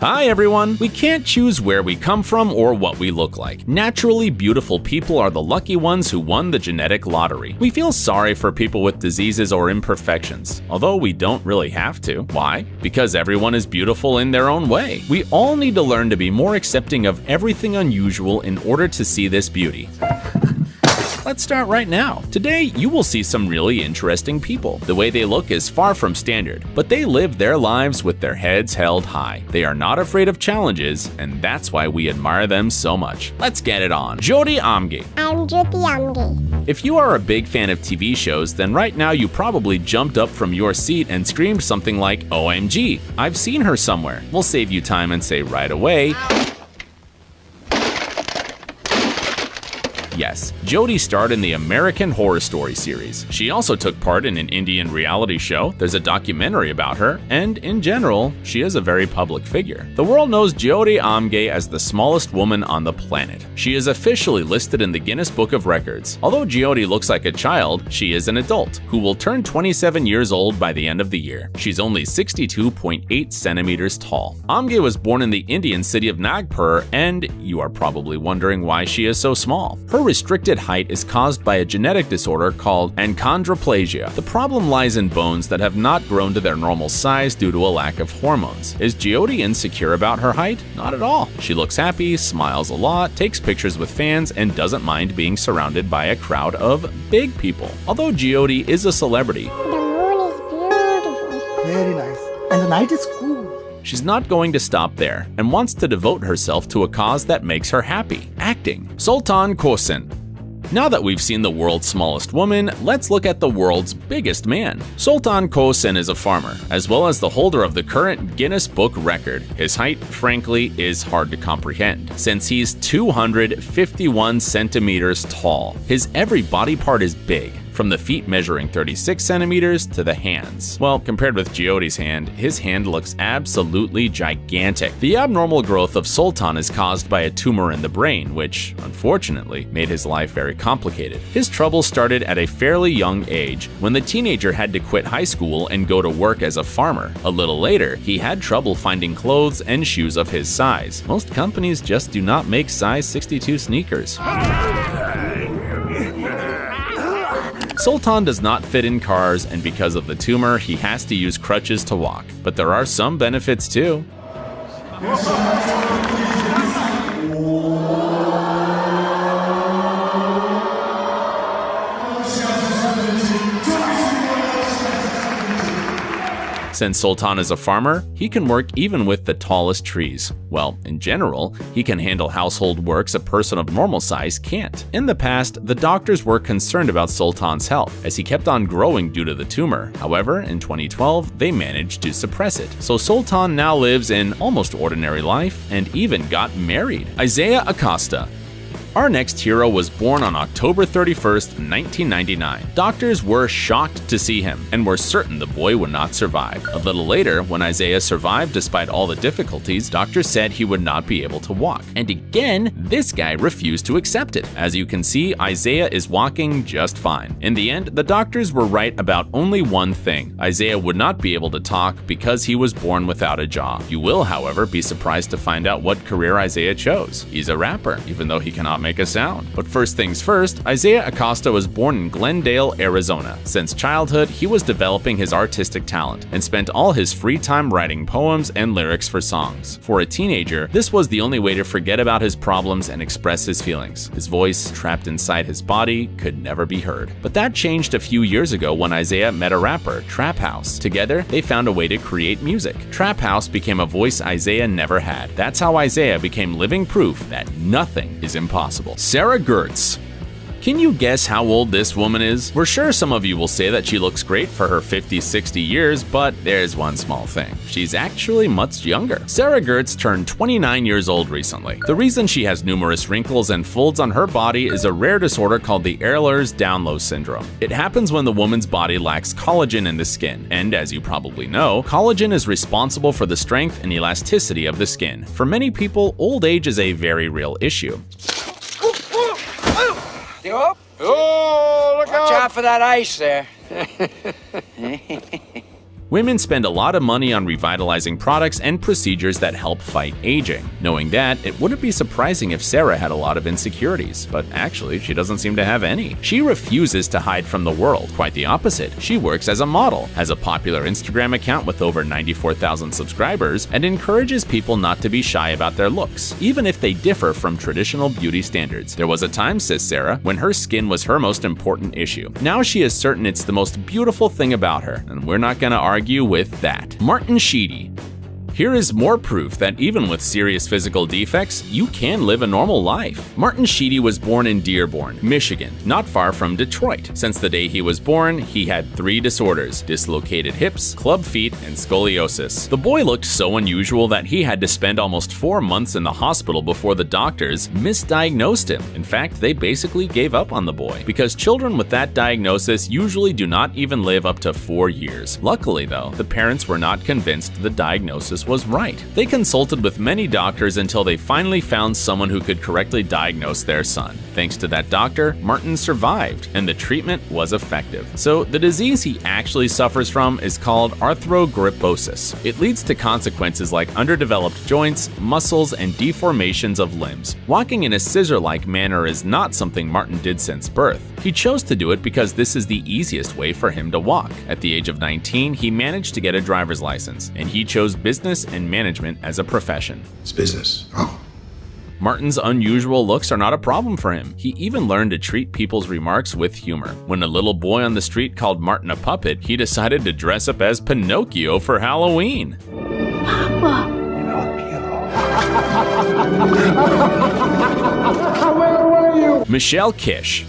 Hi everyone! We can't choose where we come from or what we look like. Naturally beautiful people are the lucky ones who won the genetic lottery. We feel sorry for people with diseases or imperfections, although we don't really have to. Why? Because everyone is beautiful in their own way. We all need to learn to be more accepting of everything unusual in order to see this beauty. Let's start right now. Today, you will see some really interesting people. The way they look is far from standard, but they live their lives with their heads held high. They are not afraid of challenges, and that's why we admire them so much. Let's get it on. Jyoti Amge. I'm Jyoti Amge. If you are a big fan of TV shows, then right now you probably jumped up from your seat and screamed something like, OMG, I've seen her somewhere. We'll save you time and say right away, yes, Jyoti starred in the American Horror Story series. She also took part in an Indian reality show, there's a documentary about her, and in general, she is a very public figure. The world knows Jyoti Amge as the smallest woman on the planet. She is officially listed in the Guinness Book of Records. Although Jyoti looks like a child, she is an adult, who will turn 27 years old by the end of the year. She's only 62.8 centimeters tall. Amge was born in the Indian city of Nagpur, and you are probably wondering why she is so small. Her restricted height is caused by a genetic disorder called achondroplasia. The problem lies in bones that have not grown to their normal size due to a lack of hormones. Is Jyoti insecure about her height? Not at all. She looks happy, smiles a lot, takes pictures with fans, and doesn't mind being surrounded by a crowd of big people. Although Jyoti is a celebrity, The moon is beautiful. Very nice. And the night is cool. she's not going to stop there and wants to devote herself to a cause that makes her happy: acting. Sultan Kosen. Now that we've seen the world's smallest woman, let's look at the world's biggest man. Sultan Kosen is a farmer, as well as the holder of the current Guinness Book record. His height, frankly, is hard to comprehend, since he's 251 centimeters tall. His every body part is big, from the feet measuring 36 centimeters to the hands. Well, compared with Jyoti's hand, his hand looks absolutely gigantic. The abnormal growth of Sultan is caused by a tumor in the brain, which, unfortunately, made his life very complicated. His trouble started at a fairly young age, when the teenager had to quit high school and go to work as a farmer. A little later, he had trouble finding clothes and shoes of his size. Most companies just do not make size 62 sneakers. Sultan does not fit in cars, and because of the tumor, he has to use crutches to walk. But there are some benefits too. Since Sultan is a farmer, he can work even with the tallest trees. Well, in general, he can handle household works a person of normal size can't. In the past, the doctors were concerned about Sultan's health, as he kept on growing due to the tumor. However, in 2012, they managed to suppress it. So Sultan now lives an almost ordinary life and even got married. Isaiah Acosta. Our next hero was born on October 31st, 1999. Doctors were shocked to see him and were certain the boy would not survive. A little later, when Isaiah survived despite all the difficulties, doctors said he would not be able to walk. And again, this guy refused to accept it. As you can see, Isaiah is walking just fine. In the end, the doctors were right about only one thing: Isaiah would not be able to talk because he was born without a jaw. You will, however, be surprised to find out what career Isaiah chose. He's a rapper, even though he cannot make a sound. But first things first, Isaiah Acosta was born in Glendale, Arizona. Since childhood, he was developing his artistic talent and spent all his free time writing poems and lyrics for songs. For a teenager, this was the only way to forget about his problems and express his feelings. His voice, trapped inside his body, could never be heard. But that changed a few years ago when Isaiah met a rapper, Trap House. Together, they found a way to create music. Trap House became a voice Isaiah never had. That's how Isaiah became living proof that nothing is impossible. Sarah Gertz. Can you guess how old this woman is? We're sure some of you will say that she looks great for her 50-60 years, but there's one small thing. She's actually much younger. Sarah Gertz turned 29 years old recently. The reason she has numerous wrinkles and folds on her body is a rare disorder called the Ehlers-Danlos syndrome. It happens when the woman's body lacks collagen in the skin, and as you probably know, collagen is responsible for the strength and elasticity of the skin. For many people, old age is a very real issue. You up? Oh, look out! Watch out for that ice there. Women spend a lot of money on revitalizing products and procedures that help fight aging. Knowing that, it wouldn't be surprising if Sarah had a lot of insecurities, but actually, she doesn't seem to have any. She refuses to hide from the world. Quite the opposite. She works as a model, has a popular Instagram account with over 94,000 subscribers, and encourages people not to be shy about their looks, even if they differ from traditional beauty standards. There was a time, says Sarah, when her skin was her most important issue. Now she is certain it's the most beautiful thing about her, and we're not gonna argue with that. Martin Sheedy. Here is more proof that even with serious physical defects, you can live a normal life. Martin Sheedy was born in Dearborn, Michigan, not far from Detroit. Since the day he was born, he had 3 disorders: dislocated hips, club feet, and scoliosis. The boy looked so unusual that he had to spend almost 4 months in the hospital before the doctors misdiagnosed him. In fact, they basically gave up on the boy, because children with that diagnosis usually do not even live up to 4 years. Luckily though, the parents were not convinced the diagnosis was right. They consulted with many doctors until they finally found someone who could correctly diagnose their son. Thanks to that doctor, Martin survived, and the treatment was effective. So the disease he actually suffers from is called arthrogryposis. It leads to consequences like underdeveloped joints, muscles, and deformations of limbs. Walking in a scissor-like manner is not something Martin did since birth. He chose to do it because this is the easiest way for him to walk. At the age of 19, he managed to get a driver's license, and he chose business and management as a profession. It's business. Oh. Martin's unusual looks are not a problem for him. He even learned to treat people's remarks with humor. When a little boy on the street called Martin a puppet, he decided to dress up as Pinocchio for Halloween. Papa. Where were you? Michelle Kish.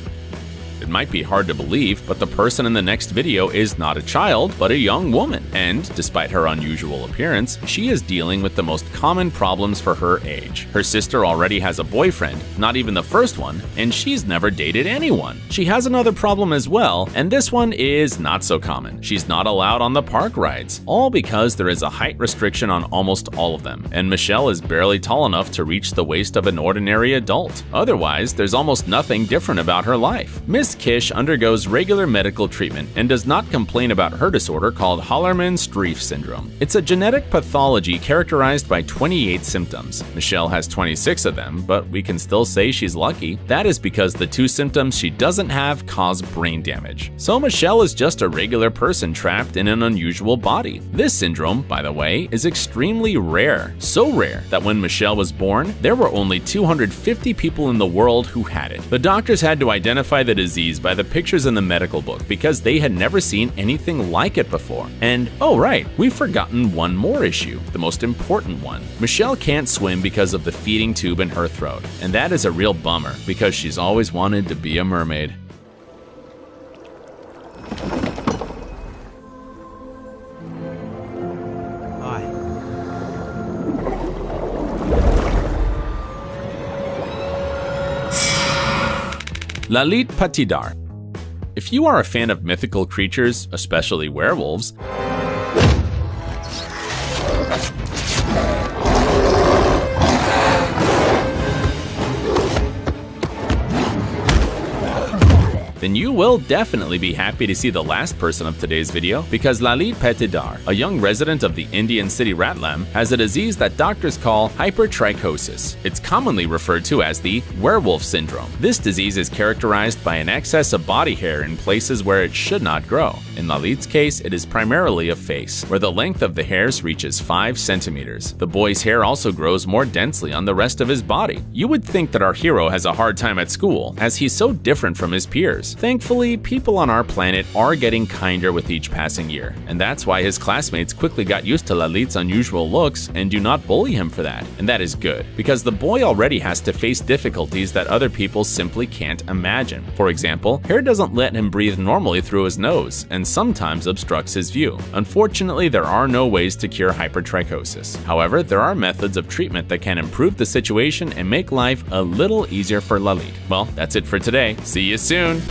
It might be hard to believe, but the person in the next video is not a child, but a young woman. And despite her unusual appearance, she is dealing with the most common problems for her age. Her sister already has a boyfriend, not even the first one, and she's never dated anyone. She has another problem as well, and this one is not so common. She's not allowed on the park rides, all because there is a height restriction on almost all of them, and Michelle is barely tall enough to reach the waist of an ordinary adult. Otherwise, there's almost nothing different about her life. Miss Kish undergoes regular medical treatment and does not complain about her disorder called Hallermann-Streiff syndrome. It's a genetic pathology characterized by 28 symptoms. Michelle has 26 of them, but we can still say she's lucky. That is because the 2 symptoms she doesn't have cause brain damage. So Michelle is just a regular person trapped in an unusual body. This syndrome, by the way, is extremely rare. So rare that when Michelle was born, there were only 250 people in the world who had it. The doctors had to identify the disease by the pictures in the medical book because they had never seen anything like it before. And oh right, we've forgotten one more issue, the most important one. Michelle can't swim because of the feeding tube in her throat, and that is a real bummer because she's always wanted to be a mermaid. Hi. Lalit Patidar. If you are a fan of mythical creatures, especially werewolves, then you will definitely be happy to see the last person of today's video, because Lalit Patidar, a young resident of the Indian city Ratlam, has a disease that doctors call hypertrichosis. It's commonly referred to as the werewolf syndrome. This disease is characterized by an excess of body hair in places where it should not grow. In Lalit's case, it is primarily a face, where the length of the hairs reaches 5 centimeters. The boy's hair also grows more densely on the rest of his body. You would think that our hero has a hard time at school, as he's so different from his peers. Thankfully, people on our planet are getting kinder with each passing year, and that's why his classmates quickly got used to Lalit's unusual looks and do not bully him for that. And that is good, because the boy already has to face difficulties that other people simply can't imagine. For example, hair doesn't let him breathe normally through his nose, and sometimes obstructs his view. Unfortunately, there are no ways to cure hypertrichosis. However, there are methods of treatment that can improve the situation and make life a little easier for Lalit. Well, that's it for today. See you soon!